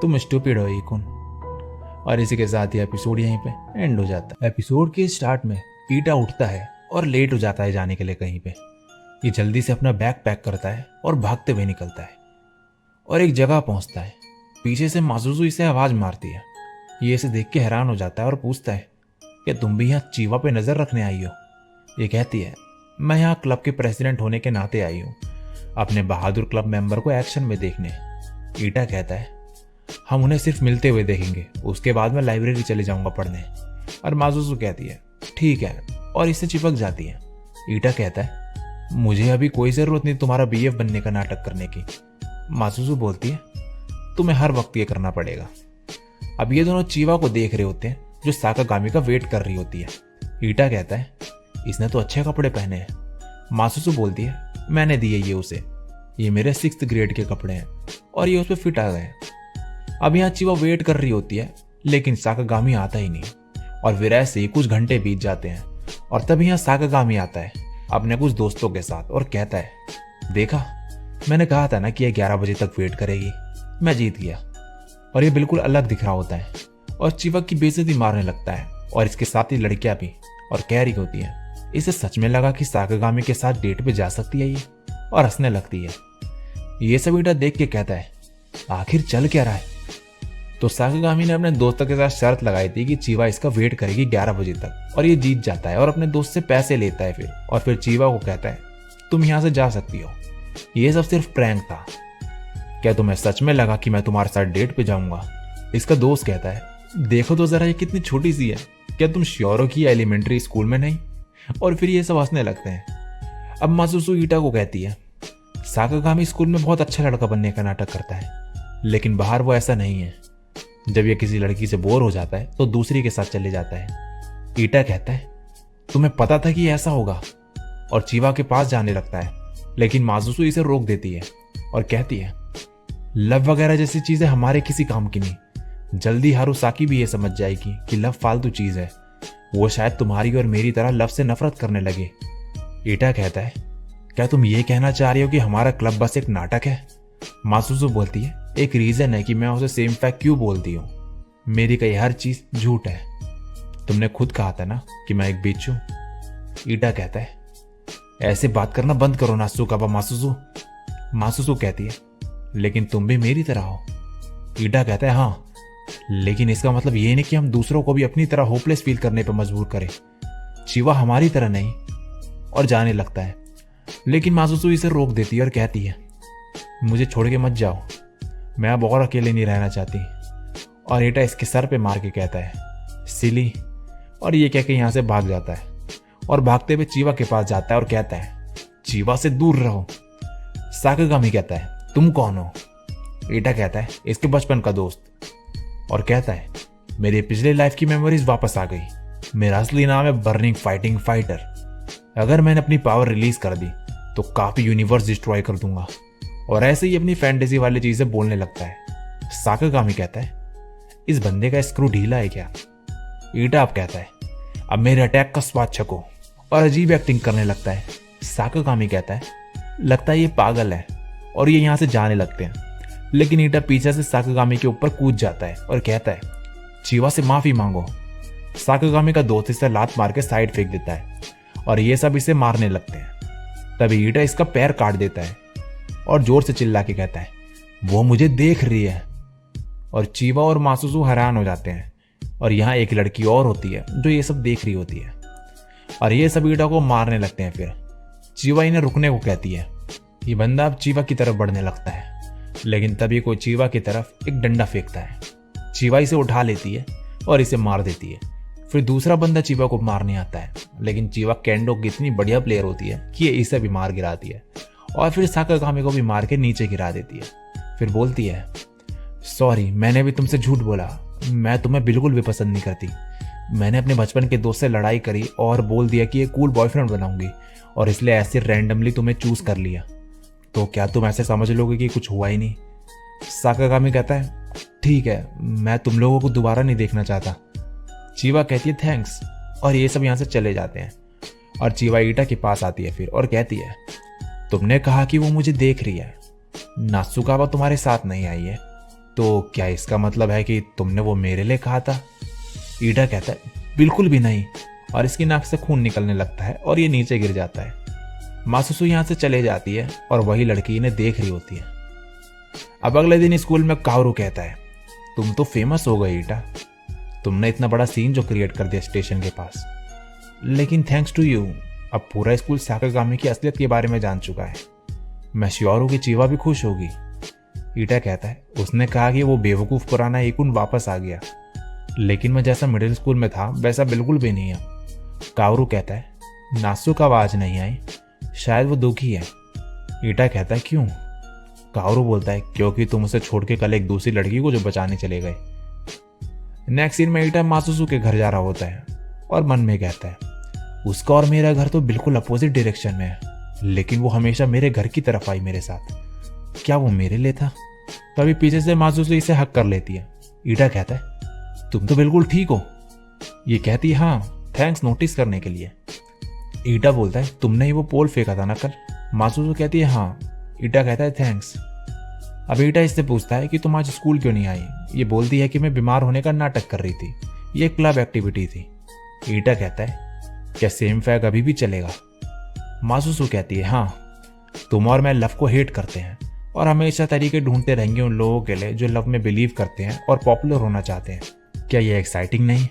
तुम स्टूपिड हो ईकुन। और इसी के साथ ही एपिसोड यहीं पे एंड हो जाता है। एपिसोड के स्टार्ट में ईटा उठता है और लेट हो जाता है जाने के लिए कहीं पे। ये जल्दी से अपना बैग पैक करता है और भागते हुए निकलता है और एक जगह पहुंचता है। पीछे से माजुसु इसे आवाज मारती है। ये इसे देख के हैरान हो जाता है और पूछता है, क्या तुम भी यहाँ चीवा पे नजर रखने आई हो? ये कहती है, मैं यहाँ क्लब के प्रेसिडेंट होने के नाते आई हूँ, अपने बहादुर क्लब मेंबर को एक्शन में देखने। ईटा कहता है, हम उन्हें सिर्फ मिलते हुए देखेंगे, उसके बाद मैं लाइब्रेरी चले जाऊंगा पढ़ने। और माजुसु कहती है, ठीक है, और इससे चिपक जाती है। ईटा कहता है, मुझे अभी कोई जरूरत नहीं तुम्हारा बीएफ बनने का नाटक करने की। माजुसु बोलती है, तुम्हें हर वक्त ये करना पड़ेगा। अब ये दोनों चीवा को देख रहे होते हैं जो साकागामी का वेट कर रही होती है। ईटा कहता है, इसने तो अच्छे कपड़े पहने हैं। मासुसु बोलती है, मैंने दिए ये उसे, ये मेरे 6th ग्रेड के कपड़े हैं और ये उस पर फिट आ गए। अब यहाँ चीवा वेट कर रही होती है, लेकिन साकागामी आता ही नहीं। और फिर ऐसे ही कुछ घंटे बीत जाते हैं और तभी यहाँ साकागामी आता है अपने कुछ दोस्तों के साथ और कहता है, देखा, मैंने कहा था ना कि यह 11 बजे तक वेट करेगी, मैं जीत गया। और ये बिल्कुल अलग दिख रहा होता है और चीवा की बेइज्जती मारने लगता है और इसके साथ ही लड़कियां भी, और कह रही होती है, इसे सच में लगा कि साकागामी के साथ डेट पे जा सकती है ये, और हंसने लगती है। ये सब ईटा देख के कहता है, आखिर चल क्या रहा है? तो साकागामी ने अपने दोस्तों के साथ शर्त लगाई थी कि चीवा इसका वेट करेगी 11 बजे तक, और ये जीत जाता है और अपने दोस्त से पैसे लेता है फिर चीवा को कहता है, तुम यहां से जा सकती हो, ये सब सिर्फ प्रैंक था। क्या तुम्हें सच में लगा कि मैं तुम्हारे साथ डेट पे जाऊंगा? इसका दोस्त कहता है, देखो तो जरा ये कितनी छोटी सी है, क्या तुम श्योर हो कि एलिमेंट्री स्कूल में नहीं? और फिर ये सब हंसने लगते हैं। अब मासुसु ईटा को कहती है, साकागामी स्कूल में बहुत अच्छा लड़का बनने का नाटक करता है, लेकिन बाहर वो ऐसा नहीं है। जब ये किसी लड़की से बोर हो जाता है तो दूसरी के साथ चले जाता है। ईटा कहता है, तुम्हें पता था कि ऐसा होगा? और चीवा के पास जाने लगता है, लेकिन मासुसु इसे रोक देती है और कहती है, लव वगैरह जैसी चीजें हमारे किसी काम की नहीं। जल्दी हारुसाकी भी ये समझ जाएगी कि लव फालतू चीज है, वो शायद तुम्हारी और मेरी तरह लव से नफरत करने लगे। ईटा कहता है, क्या तुम ये कहना चाह रही हो कि हमारा क्लब बस एक नाटक है? मासुसु बोलती है, एक रीजन है कि मैं उसे सेम फैक्ट क्यों बोलती हूँ। मेरी कही हर चीज झूठ है। तुमने खुद कहा था ना कि मैं एक बिच हूं। ईटा कहता है, ऐसे बात करना बंद करो नात्सुकावा मासुसु। मासुसु कहती है, लेकिन तुम भी मेरी तरह हो। ईटा कहता है, हाँ, लेकिन इसका मतलब ये नहीं कि हम दूसरों को भी अपनी तरह होपलेस फील करने पर मजबूर करें। चीवा हमारी तरह नहीं। और जाने लगता है, लेकिन मासुसु इसे रोक देती है और कहती है, मुझे छोड़ के मत जाओ, मैं अब और अकेले नहीं रहना चाहती। और ईटा इसके सर पे मार के कहता है, सिली। और ये कह के यहाँ से भाग जाता है और भागते हुए चीवा के पास जाता है और कहता है, चीवा से दूर रहो। साकागामी कहता है, तुम कौन हो? ईटा कहता है, इसके बचपन का दोस्त। और कहता है, मेरे पिछले लाइफ की मेमोरीज वापस आ गई। मेरा असली नाम है बर्निंग फाइटिंग फाइटर। अगर मैंने अपनी पावर रिलीज कर दी तो काफी यूनिवर्स डिस्ट्रॉय कर दूंगा। और ऐसे ही अपनी फैंटेसी वाली चीजें बोलने लगता है। साकागामी कहता है, इस बंदे का स्क्रू ढीला है क्या? ईटा अब कहता है, अब मेरे अटैक का स्वाद छको। और अजीब एक्टिंग करने लगता है। साकागामी कहता है, लगता है ये पागल है। और ये यहां से जाने लगते हैं, लेकिन ईटा पीछे से साकागामी के ऊपर कूद जाता है और कहता है, चीवा से माफी मांगो। साकागामी का दोस्त इसे लात मार के साइड फेंक देता है और ये सब इसे मारने लगते हैं। तभी ईटा इसका पैर काट देता है और जोर से चिल्ला के कहता है, वो मुझे देख रही है। और चीवा और मासुसु हैरान हो जाते हैं। और यहाँ एक लड़की और होती है जो ये सब देख रही होती है और ये सब ईटा को मारने लगते हैं। फिर चीवा इन्हें रुकने को कहती है। ये बंदा अब चीवा की तरफ बढ़ने लगता है, लेकिन तभी कोई चीवा की तरफ एक डंडा फेंकता है। चीवा इसे उठा लेती है और इसे मार देती है। फिर दूसरा बंदा चीवा को मारने आता है, लेकिन चीवा केंडो की इतनी बढ़िया प्लेयर होती है कि ये इसे भी मार गिराती है और फिर साकागामी को भी मार के नीचे गिरा देती है। फिर बोलती है, सॉरी, मैंने भी तुमसे झूठ बोला, मैं तुम्हें बिल्कुल भी पसंद नहीं करती। मैंने अपने बचपन के दोस्त से लड़ाई करी और बोल दिया कि ये कूल बॉयफ्रेंड बनाऊंगी, और इसलिए ऐसे रैंडमली तुम्हें चूज कर लिया। तो क्या तुम ऐसे समझ लोगे कि कुछ हुआ ही नहीं? साकागामी कहता है, ठीक है, मैं तुम लोगों को दोबारा नहीं देखना चाहता। चीवा कहती है, थैंक्स। और ये सब यहाँ से चले जाते हैं। और चीवा ईटा के पास आती है फिर और कहती है, तुमने कहा कि वो मुझे देख रही है, नात्सुकावा तुम्हारे साथ नहीं आई है, तो क्या इसका मतलब है कि तुमने वो मेरे लिए कहा था? ईटा कहता है, बिल्कुल भी नहीं। और इसकी नाक से खून निकलने लगता है और ये नीचे गिर जाता है। मासुसु यहाँ से चले जाती है और वही लड़की इन्हें देख रही होती है। अब अगले दिन स्कूल में कावरू कहता है, तुम तो फेमस हो गए ईटा। तुमने इतना बड़ा सीन जो क्रिएट कर दिया स्टेशन के पास। लेकिन थैंक्स टू यू अब पूरा स्कूल साकागामी की असलियत के बारे में जान चुका है। मैं श्योर हूँ कि चीवा भी खुश होगी। ईटा कहता है उसने कहा कि वो बेवकूफ़ पुराना एकुन वापस आ गया, लेकिन मैं जैसा मिडिल स्कूल में था वैसा बिल्कुल भी नहीं है। कावरू कहता है नासु का आवाज़ नहीं आई, शायद वो दुखी है। ईटा कहता है क्यों? कावरू बोलता है क्योंकि तुम उसे छोड़ के कल एक दूसरी लड़की को जो बचाने चले गए। नेक्स्ट सीन में ईटा मासुसु के घर जा रहा होता है और मन में कहता है उसका और मेरा घर तो बिल्कुल अपोजिट डायरेक्शन में है, लेकिन वो हमेशा मेरे घर की तरफ आई मेरे साथ। क्या वो मेरे लिए था? तभी पीछे से मासुसु इसे हक कर लेती है। ईटा कहता है तुम तो बिल्कुल ठीक हो। ये कहती है हाँ थैंक्स नोटिस करने के लिए। ईटा बोलता है तुमने ही वो पोल फेंका था ना कल। मासुसु कहती है हाँ। ईटा कहता है थैंक्स। अब ईटा इससे पूछता है कि तुम आज स्कूल क्यों नहीं आई। ये बोलती है कि मैं बीमार होने का नाटक कर रही थी, ये एक क्लब एक्टिविटी थी। ईटा कहता है क्या सेम फैग अभी भी चलेगा? मासुसु कहती है हाँ, तुम और मैं लव को हेट करते हैं और हमेशा तरीके ढूंढते रहेंगे उन लोगों के लिए जो लव में बिलीव करते हैं और पॉपुलर होना चाहते हैं। क्या ये एक्साइटिंग नहीं?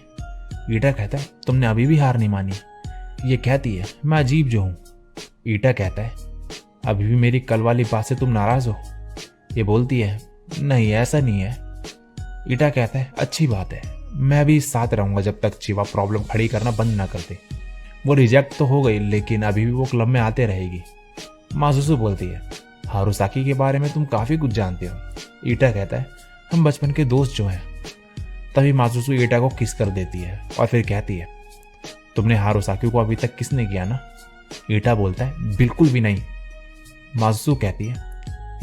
ईटा कहता है तुमने अभी भी हार नहीं मानी। ये कहती है मैं अजीब जो हूँ। ईटा कहता है अभी भी मेरी कल वाली बात से तुम नाराज हो? ये बोलती है नहीं ऐसा नहीं है। ईटा कहता है अच्छी बात है, मैं भी साथ रहूंगा जब तक चीवा प्रॉब्लम खड़ी करना बंद ना कर दे। वो रिजेक्ट तो हो गई लेकिन अभी भी वो क्लब में आते रहेगी। मासुसु बोलती है हारुसाकी के बारे में तुम काफ़ी कुछ जानते हो। ईटा कहता है हम बचपन के दोस्त जो हैं। तभी मासुसु ईटा को किस कर देती है और फिर कहती है तुमने हारुसाकी को अभी तक किस नहीं किया ना? ईटा बोलता है बिल्कुल भी नहीं। मासुसु कहती है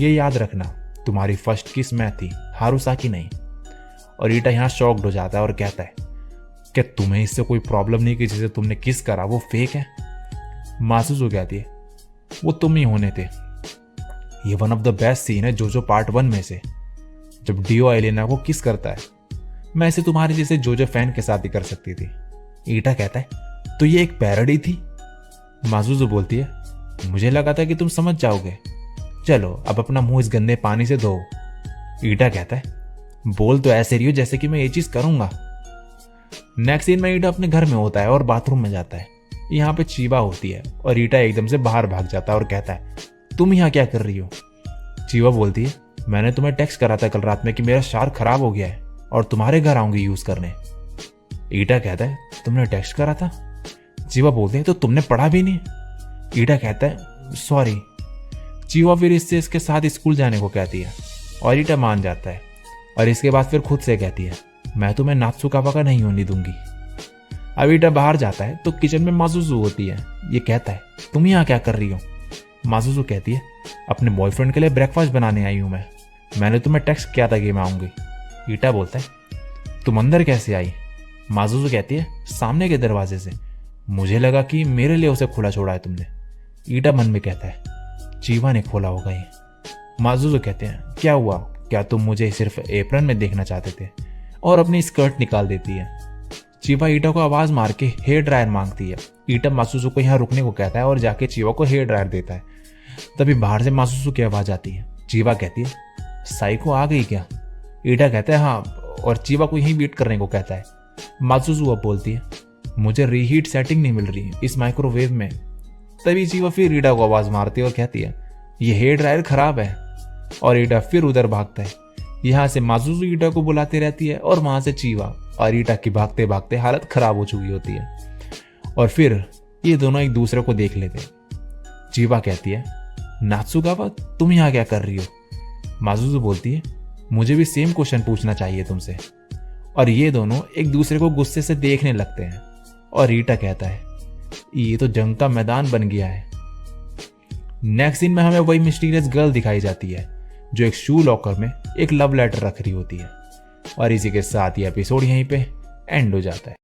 ये याद रखना तुम्हारी फर्स्ट किस मैं थी, हारुसाकी नहीं। और ईटा यहाँ शॉक्ड हो जाता है और कहता है क्या तुम्हें इससे कोई प्रॉब्लम नहीं कि जिसे तुमने किस करा वो फेक है? मासुसु कहती है वो तुम ही होने थे। ये one of the best scene है जोजो पार्ट 1 में से, जब डियो एलेना को किस करता है। मैं इसे तुम्हारे जैसे जोजो फैन के साथ ही कर सकती थी। ईटा कहता है तो ये एक पैरोडी थी। मासुसु बोलती है मुझे लगा था कि तुम समझ जाओगे, चलो अब अपना मुंह इस गंदे पानी से धो। ईटा कहता है बोल तो ऐसे रही हो जैसे कि मैं ये चीज करूंगा। नेक्स्ट सीन में ईटा अपने घर में होता है और बाथरूम में जाता है। यहाँ पे चीवा होती है और ईटा एकदम से बाहर भाग जाता है और कहता है तुम यहाँ क्या कर रही हो? चीवा बोलती है मैंने तुम्हें टेक्स्ट करा था कल रात में कि मेरा शार्क खराब हो गया है और तुम्हारे घर आऊंगी यूज करने। ईटा कहता है तुमने टेक्स्ट करा था? चीवा बोलते हैं तो तुमने पढ़ा भी नहीं? ईटा कहता है सॉरी। चीवा फिर इसके साथ स्कूल जाने को कहती है और ईटा मान जाता है और इसके बाद फिर खुद से कहती है मैं तुम्हें नात्सुकावा का नहीं होने दूंगी। अब ईटा बाहर जाता है तो किचन में मासुसु होती है। ये कहता है तुम यहाँ क्या कर रही हो? मासुसु कहती है अपने बॉयफ्रेंड के लिए ब्रेकफास्ट बनाने आई हूँ मैंने तुम्हें टेक्स्ट किया था कि मैं आऊंगी। ईटा बोलता है तुम अंदर कैसे आई? मासुसु कहती है सामने के दरवाजे से, मुझे लगा कि मेरे लिए उसे खुला छोड़ा है तुमने। ईटा मन में कहता है चीवा ने खोला होगा ये। मासुसु कहते हैं क्या हुआ, क्या तुम मुझे सिर्फ एप्रन में देखना चाहते थे? और अपनी स्कर्ट निकाल देती है। चीवा ईटा को आवाज मार के हेयर ड्रायर मांगती है। ईटा मासुसु को यहाँ रुकने को कहता है और जाके चीवा को हेयर ड्रायर देता है। तभी बाहर से मासुसु की आवाज आती है। चीवा कहती है साइको आ गई क्या? ईटा कहता है हाँ, और चीवा को यहीं वेट करने को कहता है। मासुसु अब बोलती है मुझे रीहीट सेटिंग नहीं मिल रही इस माइक्रोवेव में। तभी चीवा फिर ईटा को आवाज मारती है और कहती है ये हेयर ड्रायर खराब है, और ईटा फिर उधर भागता है। यहाँ से मासुसु ईटा को बुलाती रहती है और वहां से चीवा और ईटा की भागते भागते हालत खराब हो चुकी होती है और फिर ये दोनों एक दूसरे को देख लेते हैं। चीवा कहती है नात्सुकावा तुम यहाँ क्या कर रही हो? मासुसु बोलती है मुझे भी सेम क्वेश्चन पूछना चाहिए तुमसे। और ये दोनों एक दूसरे को गुस्से से देखने लगते हैं और ईटा कहता है ये तो जंग का मैदान बन गया है। नेक्स्ट सीन में हमें वही मिस्टीरियस गर्ल दिखाई जाती है जो एक शू लॉकर में एक लव लेटर रख रही होती है। और इसी के साथ ही एपिसोड यहीं पे एंड हो जाता है।